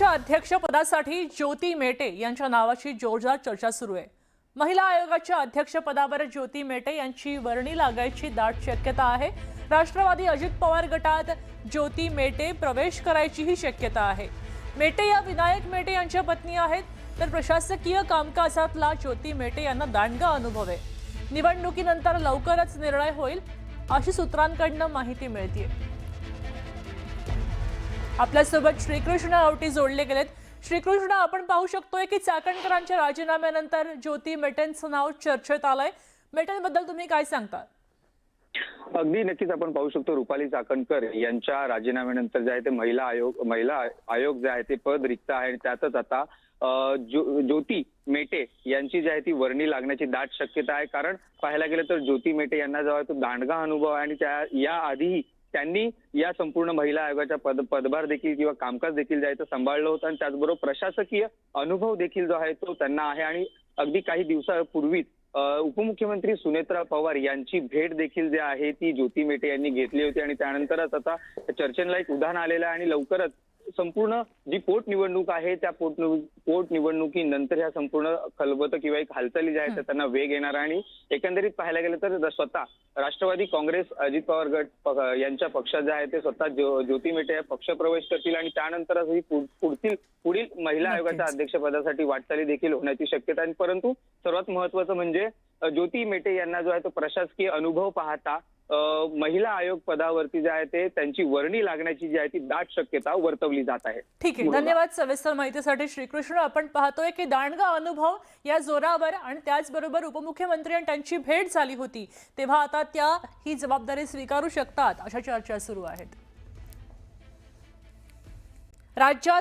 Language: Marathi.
आयोगाच्या अध्यक्षपदासाठी ज्योती मेटे यांच्या नावाची जोरदार चर्चा सुरू आहे। महिला आयोगाच्या अध्यक्षपदावर ज्योती मेटे यांची वर्णी लागायची दाट शक्यता आहे। राष्ट्रवादी अजित पवार गटात ज्योती मेटे प्रवेश करायचीही शक्यता आहे। मेटे या विनायक मेटे यांच्या पत्नी आहेत, तर प्रशासकीय कामकाजातला ज्योती मेटे यांना दांडगा अनुभव आहे। निवडणुकीनंतर लवकरच निर्णय होईल अशी सूत्रांकडून माहिती मिळते। आपल्यासोबत श्रीकृष्ण आवटी जोडले गेलेत। श्रीकृष्ण, आपण पाहू शकतोय की चाकणकरांच्या राजीनाम्यानंतर ज्योती मेटेंचं नाव चर्चेत आलंय। मेटेंबद्दल तुम्ही काय सांगता? अगदी नक्कीच आपण पाहू शकतो रुपाली चाकणकर यांच्या राजीनाम्यानंतर जे आहे ते महिला आयोग जे आहे ते पद रिक्त आहे। त्यातच आता ज्योती मेटे यांची जी आहे ती वर्णी लागण्याची दाट शक्यता आहे। कारण पाहायला गेलं तर ज्योती मेटे यांना जो आहे तो दांडगा अनुभव आहे आणि त्या या आधीही त्यांनी या संपूर्ण महिला आयोगाच्या पदभार देखील किंवा कामकाज देखील जे आहे ते सांभाळलं होतं आणि त्याचबरोबर प्रशासकीय अनुभव देखील जो आहे तो त्यांना आहे। आणि अगदी काही दिवसापूर्वीच उपमुख्यमंत्री सुनेत्रा पवार यांची भेट देखील जी आहे ती ज्योती मेटे यांनी घेतली होती आणि त्यानंतरच आता चर्चेला एक उधाण आलेलं आहे। आणि लवकरच संपूर्ण जी पोटनिवडणूक आहे त्या पोटनिवडणुकीनंतर ह्या संपूर्ण खलबत किंवा एक हालचाली ज्या आहेत त्यांना वेग येणार आहे। आणि एकंदरीत पाहायला गेलं तर स्वतः राष्ट्रवादी काँग्रेस अजित पवार गट यांच्या पक्षात जे आहे ते स्वतः ज्योती मेटे पक्ष प्रवेश करतील आणि त्यानंतरच ही पुढील महिला आयोगाच्या अध्यक्षपदासाठी वाटचाली देखील होण्याची शक्यता आहे। परंतु सर्वात महत्त्वाचं म्हणजे ज्योती मेटे यांना जो आहे तो प्रशासकीय अनुभव पाहता महिला आयोग पदावरती जे आहे ते त्यांची वर्णी लागण्याची जी आहे ती दाट शक्यता वर्तवली जात आहे। ठीक आहे, धन्यवाद सविस्तर माहितीसाठी श्रीकृष्ण। आपण पाहतोय की दांडगा अनुभव या जोरावर आणि त्याचबरोबर उपमुख्यमंत्री आणि त्यांची भेट झाली होती, तेव्हा आता त्या ही जबाबदारी स्वीकारू शकतात अशा चर्चा सुरू आहेत। राज्यात